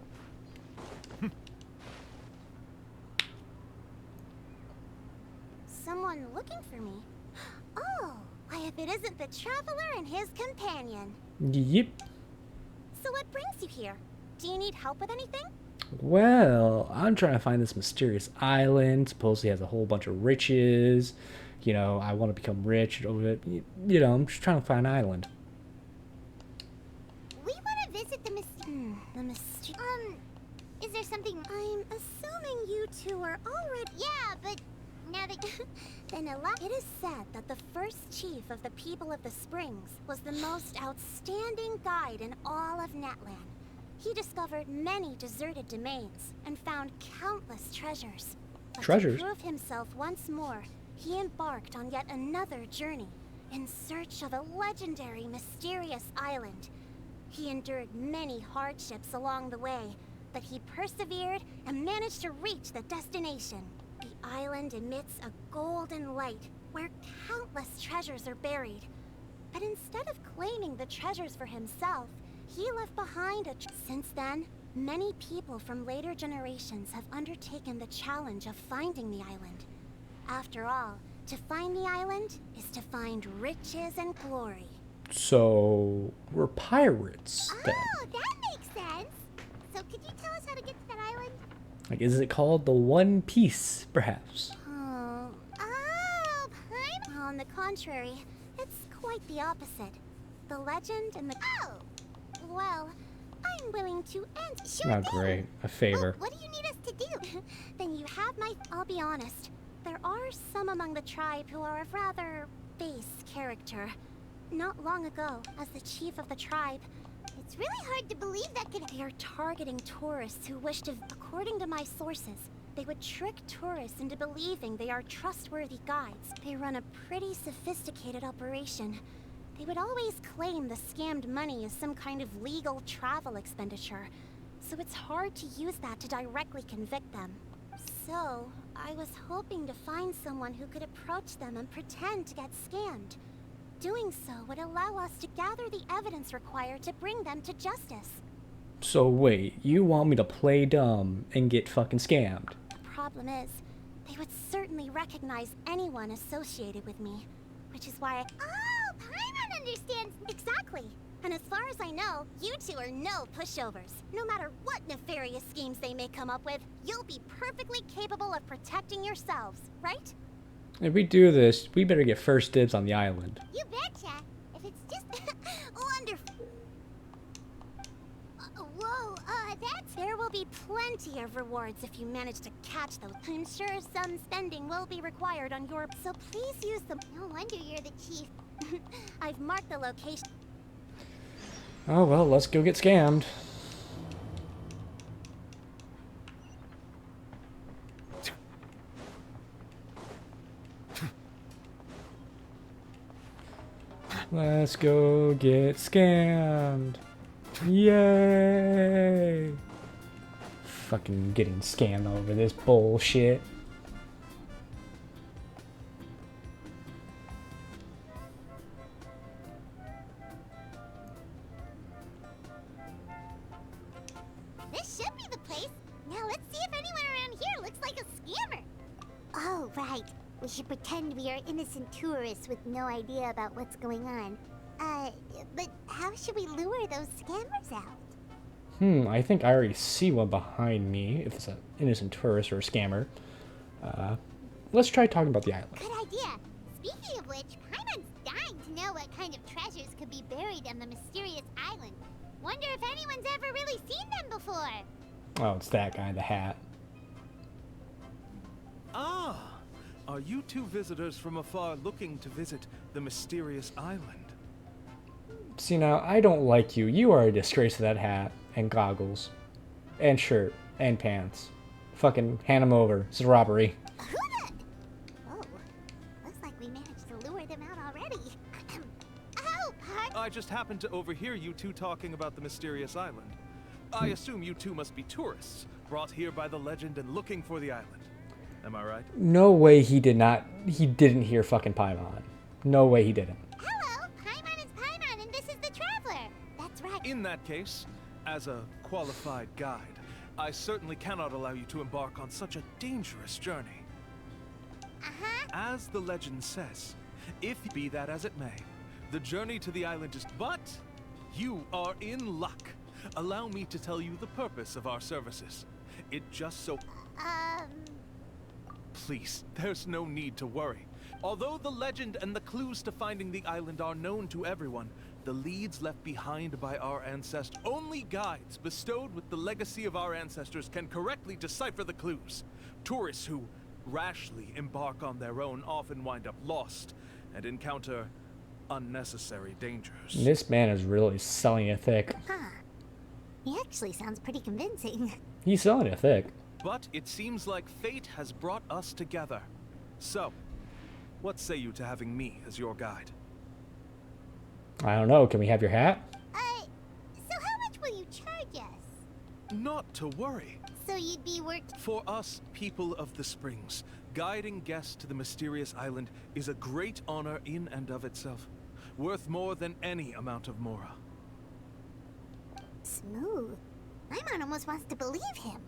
Someone looking for me? Oh, why if it isn't the traveler and his companion. Yep. So what brings you here? Do you need help with anything? Well, I'm trying to find this mysterious island. Supposedly has a whole bunch of riches. You know, I want to become rich. You know, I'm just trying to find an island. We want to visit the is there something? I'm assuming you two are already. Yeah, but now that then it is said that the first chief of the people of the Springs was the most outstanding guide in all of Netland. He discovered many deserted domains and found countless treasures. But Treasures? to prove himself once more, he embarked on yet another journey in search of a legendary, mysterious island. He endured many hardships along the way, but he persevered and managed to reach the destination. The island emits a golden light where countless treasures are buried. But instead of claiming the treasures for himself, he left behind Since then, many people from later generations have undertaken the challenge of finding the island. After all, to find the island is to find riches and glory. So, we're pirates, then. Oh, that makes sense. So could you tell us how to get to that island? Like, is it called the One Piece, perhaps? On the contrary, it's quite the opposite. The legend and the... Oh! Well, I'm willing to end... Sure Oh, thing. great. A favor. What do you need us to do? Then you have my... I'll be honest. There are some among the tribe who are of rather base character. Not long ago, as the chief of the tribe, it's really hard to believe that could... They are targeting tourists who wish to... According to my sources, they would trick tourists into believing they are trustworthy guides. They run a pretty sophisticated operation. They would always claim the scammed money is some kind of legal travel expenditure, so it's hard to use that to directly convict them. So, I was hoping to find someone who could approach them and pretend to get scammed. Doing so would allow us to gather the evidence required to bring them to justice. So wait, you want me to play dumb and get fucking scammed? The problem is, they would certainly recognize anyone associated with me, which is why Oh, Paimon understands! Exactly! And as far as I know, you two are no pushovers. No matter what nefarious schemes they may come up with, you'll be perfectly capable of protecting yourselves, right? If we do this, we better get first dibs on the island. You betcha! If it's just... wonderful. There will be plenty of rewards if you manage to catch those. I'm sure some spending will be required on your... So please use them. No wonder you're the chief. I've marked the location. Oh well, let's go get scammed. Let's go get scammed. Yay! Fucking getting scammed over this bullshit. This should be the place. Now let's see if anyone around here looks like a scammer. Oh, right. We should pretend we are innocent tourists with no idea about what's going on. But how should we lure those scammers out? I think I already see one behind me, if it's an innocent tourist or a scammer. Let's try talking about the island. Good idea. Speaking of which, Paimon's dying to know what kind of treasures could be buried on the mysterious island. Wonder if anyone's ever really seen them before. Oh, it's that guy in the hat. Ah, Are you two visitors from afar looking to visit the mysterious island? See, now, I don't like you. You are a disgrace to that hat and goggles and shirt and pants. Fucking hand them over. This is robbery. Oh, looks like we managed to lure them out already. Oh, pardon. I just happened to overhear you two talking about the mysterious island. I assume you two must be tourists, brought here by the legend and looking for the island. Am I right? No way he did not. He didn't hear fucking Paimon. No way he didn't. Hello, Paimon is Paimon, and this is the Traveler. That's right. In that case, as a qualified guide, I certainly cannot allow you to embark on such a dangerous journey. Uh-huh. As the legend says, if be that as it may, the journey to the island is... But you are in luck. Allow me to tell you the purpose of our services. It just so... Please, there's no need to worry. Although the legend and the clues to finding the island are known to everyone, the leads left behind by our ancestors, only guides bestowed with the legacy of our ancestors can correctly decipher the clues. Tourists who rashly embark on their own often wind up lost and encounter unnecessary dangers. This man is really selling it thick. Huh. He actually sounds pretty convincing. He's selling it thick. But it seems like fate has brought us together. So, what say you to having me as your guide? I don't know. Can we have your hat? So how much will you charge us? Not to worry. So you'd be For us, people of the Springs, guiding guests to the mysterious island is a great honor in and of itself, worth more than any amount of mora. Smooth. Paimon almost wants to believe him.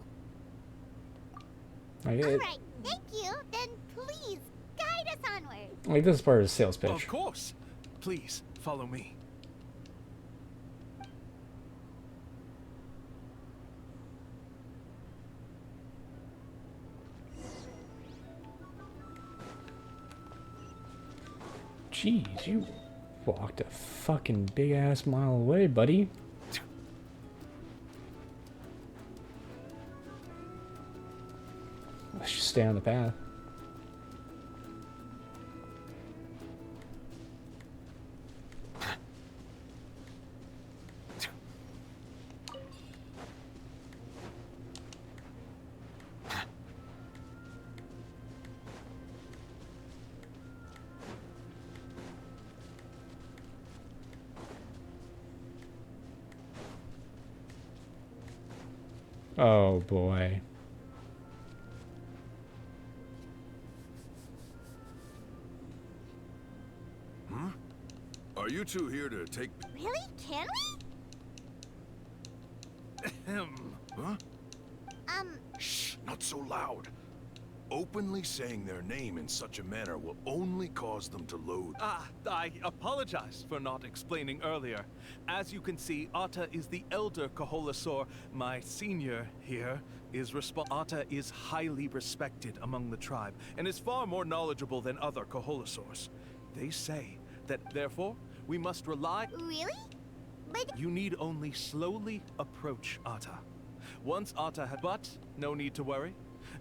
Like, Alright, thank you. Then please, guide us onward. like this is part of his sales pitch. Of course. Please, follow me. Jeez, you walked a fucking big ass mile away, buddy. Let's just stay on the path. Oh boy. Are you two here to take... Really? Can we? Huh? Shh, not so loud. Openly saying their name in such a manner will only cause them to loathe. I apologize for not explaining earlier. As you can see, Atta is the elder Kaholasaur. My senior here is Atta is highly respected among the tribe and is far more knowledgeable than other Kaholasaurs. They say that, therefore, we must rely... Really? But... You need only slowly approach Atta. Once Atta had... But, no need to worry.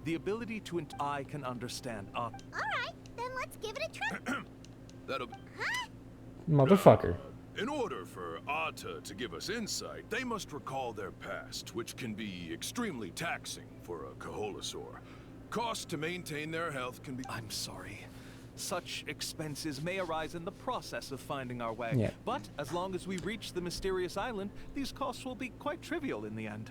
The ability to... I can understand Atta. Alright, then let's give it a try. That'll be... Huh? Motherfucker. In order for Atta to give us insight, they must recall their past, which can be extremely taxing for a Kaholasaur. Cost to maintain their health can be... I'm sorry. Such expenses may arise in the process of finding our way. Yeah. But as long as we reach the mysterious island, these costs will be quite trivial in the end.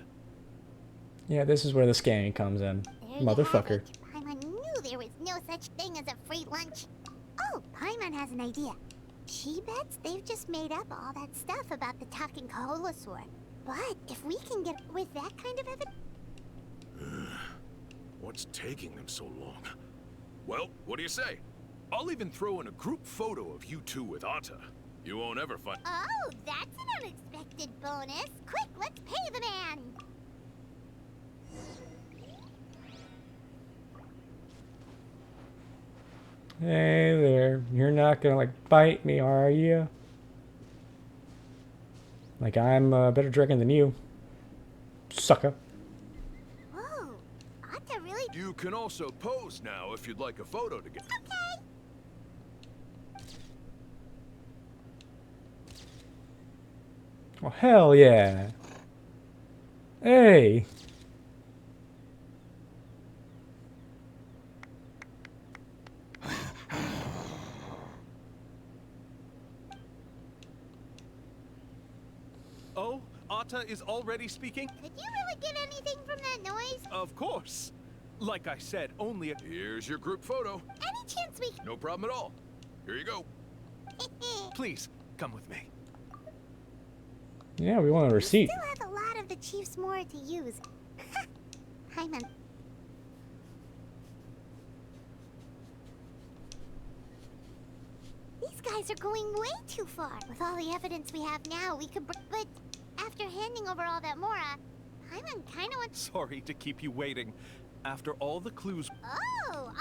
Yeah, this is where the scanning comes in. There you Motherfucker. have it. Paimon knew there was no such thing as a free lunch. Oh, Paimon has an idea. She bets they've just made up all that stuff about the talking Kaholasaur. But if we can get with that kind of evidence... What's taking them so long? Well, what do you say? I'll even throw in a group photo of you two with Atta. You won't ever find... Oh, that's an unexpected bonus. Quick, let's pay the man. Hey there. You're not gonna, like, bite me, are you? Like, I'm better dragon than you. Sucker. Whoa, Atta really You can also pose now if you'd like a photo together. Okay. Oh, hell yeah. Hey. Oh, Atta is already speaking? Did you really get anything from that noise? Of course. Like I said, only a... Here's your group photo. Any chance we No problem at all. Here you go. Please, come with me. Yeah, we want a receipt. still have a lot of the chief's more to use. Hyman. These guys are going way too far. With all the evidence we have now, we could... But after handing over all that Mora, Hyman kinda wants... Sorry to keep you waiting. After all the clues... Oh!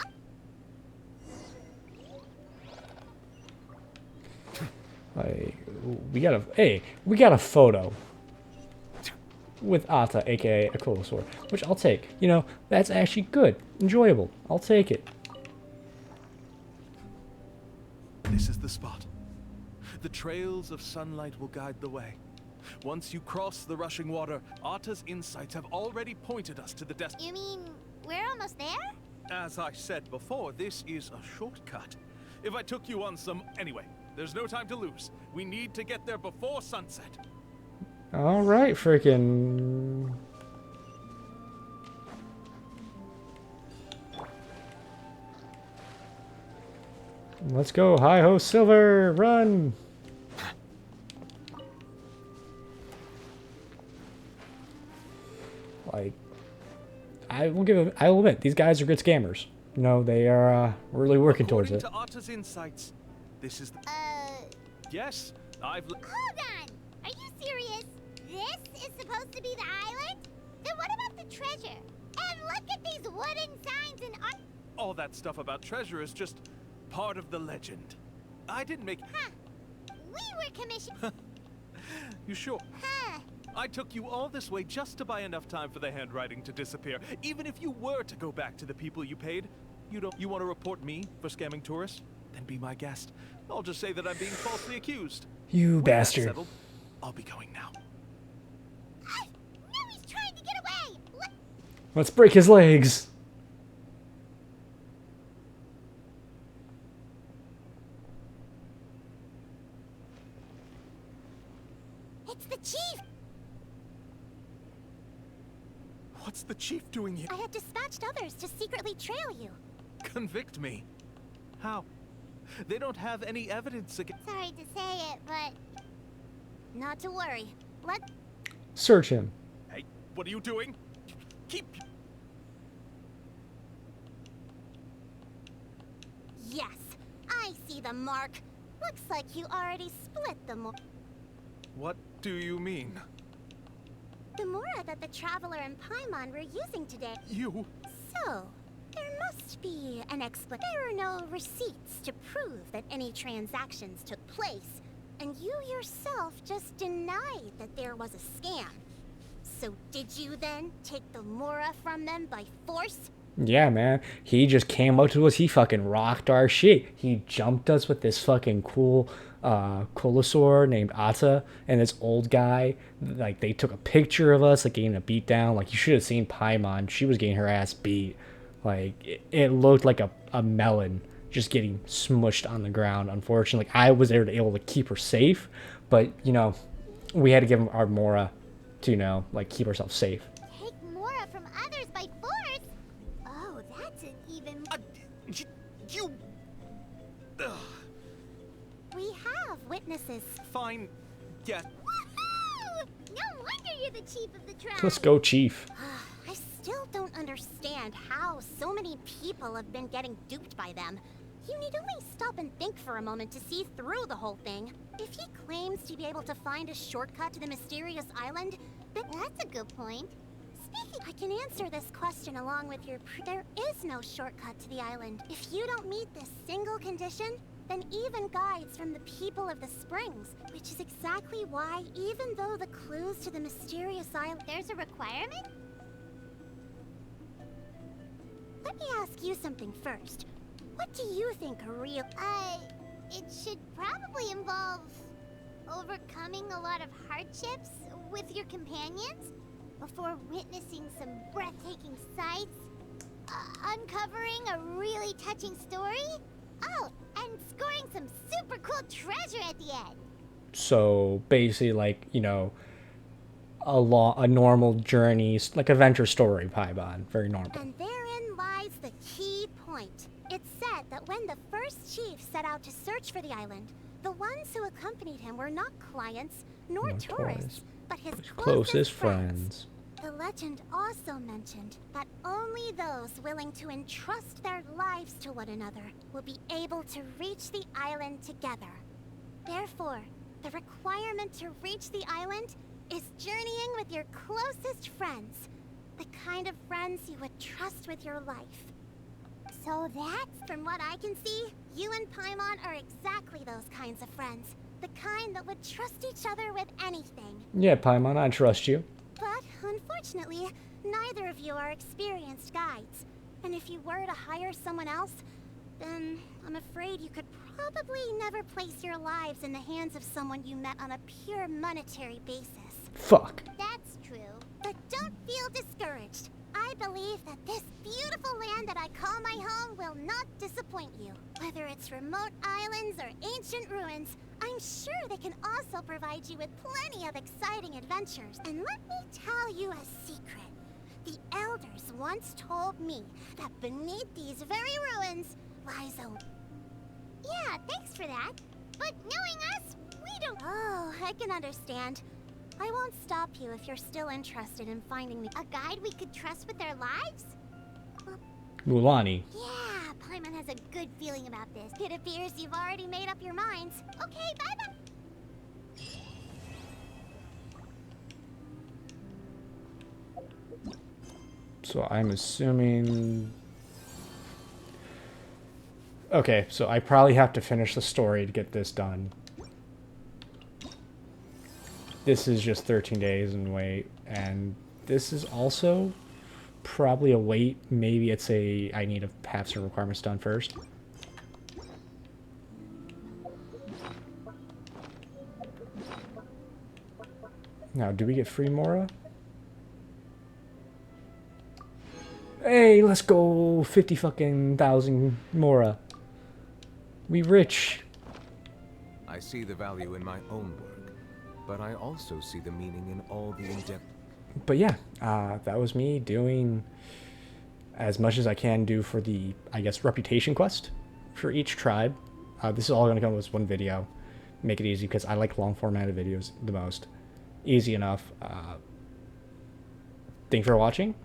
Like, we got a photo with Atta, aka a Colosaur, which I'll take. You know, that's actually good, enjoyable. I'll take it. This is the spot. The trails of sunlight will guide the way. Once you cross the rushing water, Atta's insights have already pointed us to the You mean we're almost there? As I said before, this is a shortcut. If I took you on some... Anyway, there's no time to lose. We need to get there before sunset. All right, freaking. Let's go, hi-ho, Silver, run! Like, I will admit, these guys are good scammers. You know, they are really working towards it. According to Atta's insights, this is the... Yes, I've... Hold on! Are you serious? This is supposed to be the island? Then what about the treasure? And look at these wooden signs and art... All that stuff about treasure is just part of the legend. I didn't make... Huh. We were commissioned... You sure? Huh. I took you all this way just to buy enough time for the handwriting to disappear. Even if you were to go back to the people you paid, you want to report me for scamming tourists? Then be my guest. I'll just say that I'm being falsely accused. You When that's bastard. settled, I'll be going now. No, he's trying to get away! Let's break his legs. It's the chief! What's the chief doing here? I have dispatched others to secretly trail you. Convict me. How? They don't have any evidence against... Sorry to say it, but... Not to worry. Search him. Hey, what are you doing? Keep... Yes, I see the mark. Looks like you already split the What do you mean? The Mora that the Traveler and Paimon were using today. You... So, there must be an explanation. There are no receipts to prove that any transactions took place, and you yourself just denied that there was a scam. So did you then take the Mora from them by force? Yeah, man. He just came up to us. He fucking rocked our shit. He jumped us with this fucking cool Colosaur named Atta and this old guy. Like, they took a picture of us, like, getting a beat down. Like, you should have seen Paimon. She was getting her ass beat. Like, it looked like a melon just getting smushed on the ground. Unfortunately, I was able to keep her safe. But, you know, we had to give him our Mora to, you know, like, keep ourselves safe. Take Mora from others by force? Oh, that's an even... You... Ugh. We have witnesses. Fine. Yeah. Woohoo! No wonder you're the chief of the tribe. Let's go, Chief. I still don't understand how so many people have been getting duped by them. You need only stop and think for a moment to see through the whole thing. If he claims to be able to find a shortcut to the mysterious island, then that's a good point. Speaking, I can answer this question along with your there is no shortcut to the island. If you don't meet this single condition, then even guides from the people of the springs, which is exactly why, even though the clues to the mysterious island... There's a requirement? let me ask you something first. What do you think a real... it should probably involve overcoming a lot of hardships with your companions before witnessing some breathtaking sights, uncovering a really touching story, oh, and scoring some super cool treasure at the end. So basically, like, you know, a normal journey, like adventure story, Paimon. Very normal. And therein lies the key point. It's said that when the first chief set out to search for the island, the ones who accompanied him were not clients nor tourists, but his closest friends. The legend also mentioned that only those willing to entrust their lives to one another will be able to reach the island together. Therefore, the requirement to reach the island is journeying with your closest friends, the kind of friends you would trust with your life. So that's, from what I can see, you and Paimon are exactly those kinds of friends. The kind that would trust each other with anything. Yeah, Paimon, I trust you. But, unfortunately, neither of you are experienced guides. And if you were to hire someone else, then I'm afraid you could probably never place your lives in the hands of someone you met on a pure monetary basis. Fuck. That's true. But don't feel discouraged. I believe that this beautiful land that I call my home will not disappoint you. Whether it's remote islands or ancient ruins, I'm sure they can also provide you with plenty of exciting adventures. And let me tell you a secret. The elders once told me that beneath these very ruins lies a... Yeah, thanks for that. But knowing us, we don't... Oh, I can understand. I won't stop you if you're still interested in finding me a guide we could trust with their lives? Mulani. Yeah, Paimon has a good feeling about this. It appears you've already made up your minds. Okay, bye-bye. So I'm assuming... Okay, so I probably have to finish the story to get this done. This is just 13 days and wait, and this is also probably a wait. Maybe it's a I need to have some requirements done first. Now, do we get free Mora? Hey, let's go 50 fucking thousand Mora. We rich. I see the value in my own work, but I also see the meaning in all the in-depth... But yeah, that was me doing as much as I can do for the, I guess, reputation quest for each tribe. This is all going to come as one video. Make it easy because I like long formatted videos the most. Easy enough. Thanks for watching.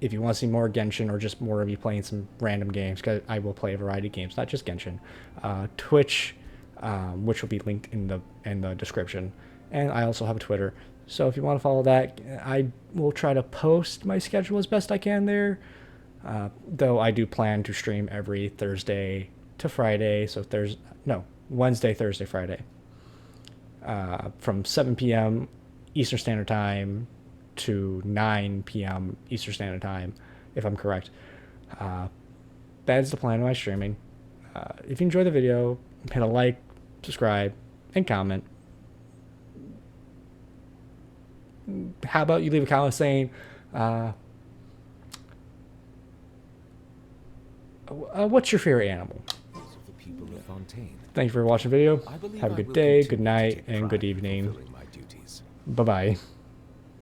If you want to see more Genshin or just more of me playing some random games, because I will play a variety of games, not just Genshin. Twitch, which will be linked in the description, and I also have a Twitter. So if you want to follow that, I will try to post my schedule as best I can there. Though I do plan to stream every Thursday to Friday. So Wednesday, Thursday, Friday, from 7 p.m. Eastern Standard Time to 9 p.m. Eastern Standard Time, if I'm correct. That is the plan of my streaming. If you enjoy the video, hit a like, subscribe, and comment. How about you leave a comment saying, what's your favorite animal? Thank you for watching the video. Have a good day, good night, and good evening. Bye-bye.